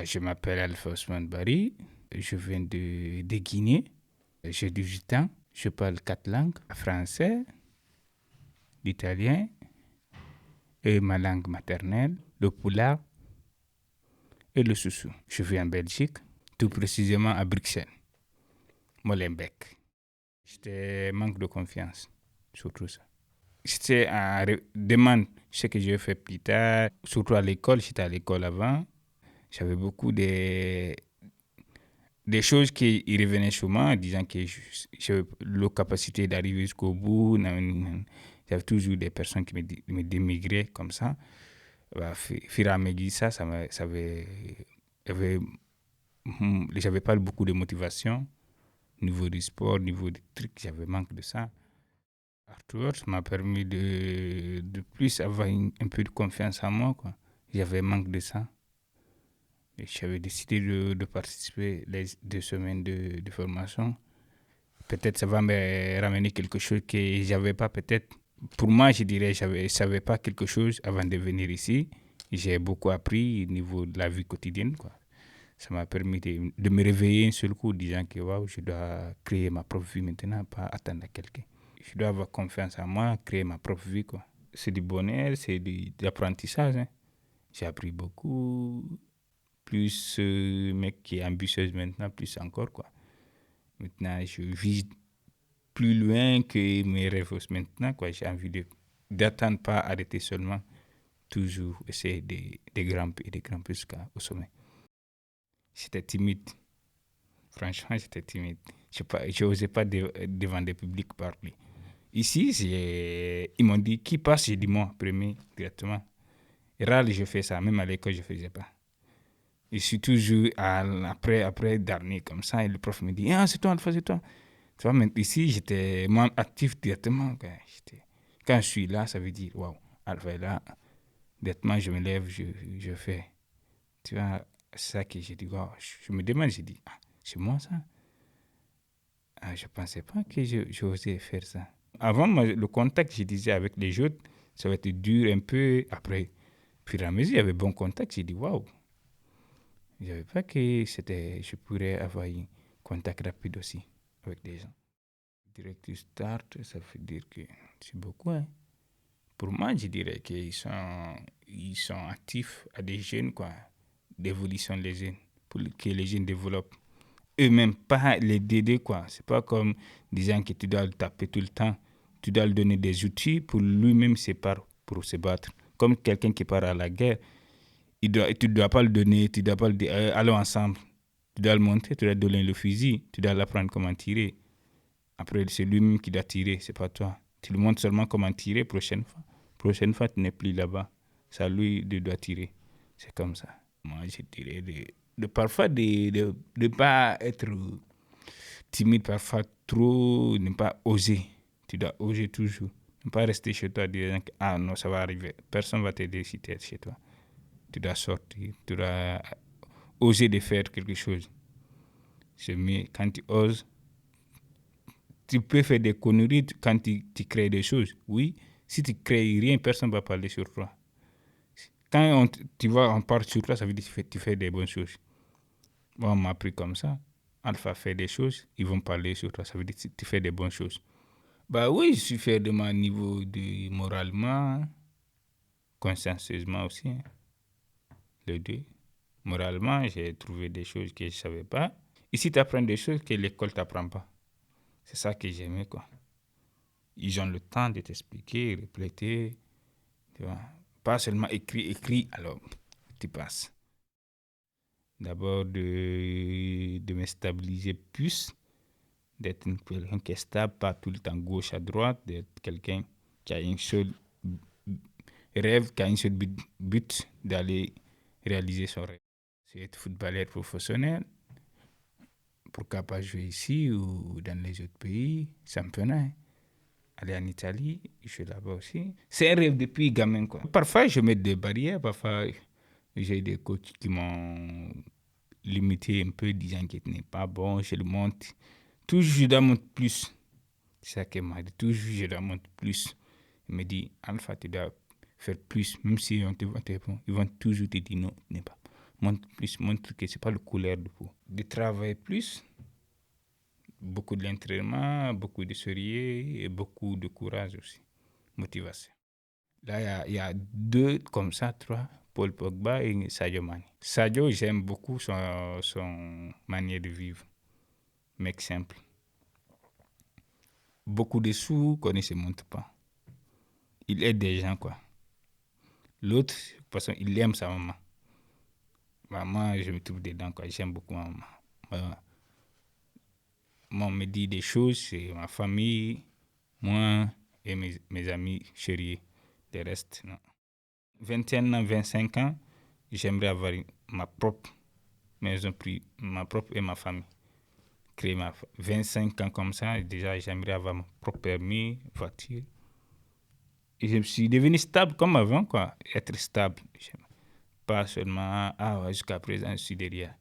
Je m'appelle Alpha Ousmane Bari, je viens de Guinée, j'ai 18 ans, je parle 4 langues, français, l'italien et ma langue maternelle, le pulaar et le soussou. Je vis en Belgique, tout précisément à Bruxelles, Molenbeek. J'étais manque de confiance, surtout ça. J'étais en demande ce que je fais plus tard, surtout à l'école, j'étais à l'école avant. J'avais beaucoup des choses qui revenaient souvent en disant que j'avais la capacité d'arriver jusqu'au bout. J'avais toujours des personnes qui me dénigraient comme ça. Fur et à mesure, j'avais pas beaucoup de motivation. Au niveau du sport, au niveau des trucs, j'avais manque de ça. Arthur, ça m'a permis de plus avoir un peu de confiance en moi, quoi. J'avais manque de ça. Et j'avais décidé de participer les 2 semaines de formation. Peut-être ça va me ramener quelque chose que j'avais pas, peut-être. Pour moi, je dirais, je savais pas quelque chose avant de venir ici. J'ai beaucoup appris au niveau de la vie quotidienne, quoi. Ça m'a permis de me réveiller un seul coup, disant que waouh, je dois créer ma propre vie maintenant, pas attendre quelqu'un. Je dois avoir confiance en moi, créer ma propre vie, quoi. C'est du bonheur, c'est de l'apprentissage, hein. J'ai appris beaucoup, plus mec qui est ambitieuse maintenant, plus encore, quoi. Maintenant, je vise plus loin que mes rêves maintenant, quoi. J'ai envie d'attendre, pas arrêter seulement, toujours essayer de grimper jusqu'au sommet. J'étais timide. Franchement, j'étais timide. Je n'osais pas devant des publics parler. Ici, ils m'ont dit qui passe, j'ai dit moi, premier, directement. Et rare, je fais ça, même à l'école, je ne faisais pas. Je suis toujours après dernier comme ça, et le prof me dit ah, c'est toi, Alpha, c'est toi. Tu vois, mais ici, j'étais moins actif directement. Quand je suis là, ça veut dire waouh, Alpha est là. Directement, je me lève, je fais. Tu vois, c'est ça que j'ai dit waouh. Je me demande, j'ai dit ah, c'est moi ça. Ah, je ne pensais pas que j'osais faire ça. Avant, moi, le contact, je disais, avec les autres, ça va être dur un peu. Après, puis à mesure, il y avait bon contact. J'ai dit waouh. Je ne savais pas que je pourrais avoir un contact rapide aussi avec des gens. Directeur Start, ça veut dire que c'est beaucoup. Hein. Pour moi, je dirais qu'ils sont actifs à des jeunes, quoi, d'évolution des jeunes, pour que les jeunes développent eux-mêmes, pas les aider, quoi. C'est pas comme des gens que tu dois le taper tout le temps. Tu dois lui donner des outils pour lui-même pour se battre. Comme quelqu'un qui part à la guerre, tu ne dois pas le donner, tu ne dois pas le dire, allons ensemble. Tu dois le montrer, tu dois lui donner le fusil, tu dois l'apprendre comment tirer. Après, c'est lui-même qui doit tirer, c'est pas toi. Tu lui montres seulement comment tirer, prochaine fois. Prochaine fois, tu n'es plus là-bas. C'est à lui de doit tirer. C'est comme ça. Moi, je dirais parfois de ne pas être timide, parfois trop, ne pas oser. Tu dois oser toujours. Ne pas rester chez toi en disant que ah non, ça va arriver. Personne ne va t'aider si tu es chez toi. Tu dois sortir, tu dois oser de faire quelque chose. C'est mieux quand tu oses. Tu peux faire des conneries quand tu crées des choses. Oui, si tu crées rien, personne ne va parler sur toi. Quand tu vois, on parle sur toi, ça veut dire que tu fais des bonnes choses. Moi, on m'a appris comme ça. Alpha fait des choses, ils vont parler sur toi, ça veut dire que tu fais des bonnes choses. Bah oui, je suis fier de mon niveau moralement, consciencieusement aussi. Hein. Les deux. Moralement, j'ai trouvé des choses que je ne savais pas. Ici, tu apprends des choses que l'école ne t'apprend pas. C'est ça que j'aimais, quoi. Ils ont le temps de t'expliquer, répéter, tu vois. Pas seulement écrit, alors tu passes. D'abord, de me stabiliser plus, d'être quelqu'un qui est stable, pas tout le temps gauche à droite, d'être quelqu'un qui a un seul rêve, qui a un seul but d'aller réaliser son rêve. C'est être footballeur professionnel. Pourquoi pas jouer ici ou dans les autres pays, championnat. Hein. Aller en Italie, je suis là-bas aussi. C'est un rêve depuis gamin, quoi. Parfois, je mets des barrières, parfois, j'ai des coachs qui m'ont limité un peu, disant que ce n'est pas bon, je le monte. Toujours, je dois monter plus. C'est ça qu'elle m'a dit. Toujours, je dois monter plus. Il me dit, Alpha, tu dois faire plus. Même si on te voit, ils vont toujours te dire non, ce n'est pas. montre que ce n'est pas le couleur de peau. De travailler plus, beaucoup d'entraînement, beaucoup de sérieux et beaucoup de courage aussi, motivation. Là, il y a deux comme ça, trois, Paul Pogba et Sadio Mane. Sadio, j'aime beaucoup son manière de vivre, mec simple. Beaucoup de sous qu'on ne se montre pas. Il aide des gens, quoi. L'autre, parce qu'il aime sa maman. Moi, je me trouve dedans, quoi. J'aime beaucoup ma maman. Moi, on me dit des choses, c'est ma famille, moi et mes amis chéris. Le reste, non. 21 ans, 25 ans, j'aimerais avoir ma propre maison, ma propre et ma famille. Créer 25 ans comme ça, déjà, j'aimerais avoir mon propre permis, voiture. Et je me suis devenu stable comme avant, quoi. Être stable. Pas seulement, jusqu'à présent, je suis derrière.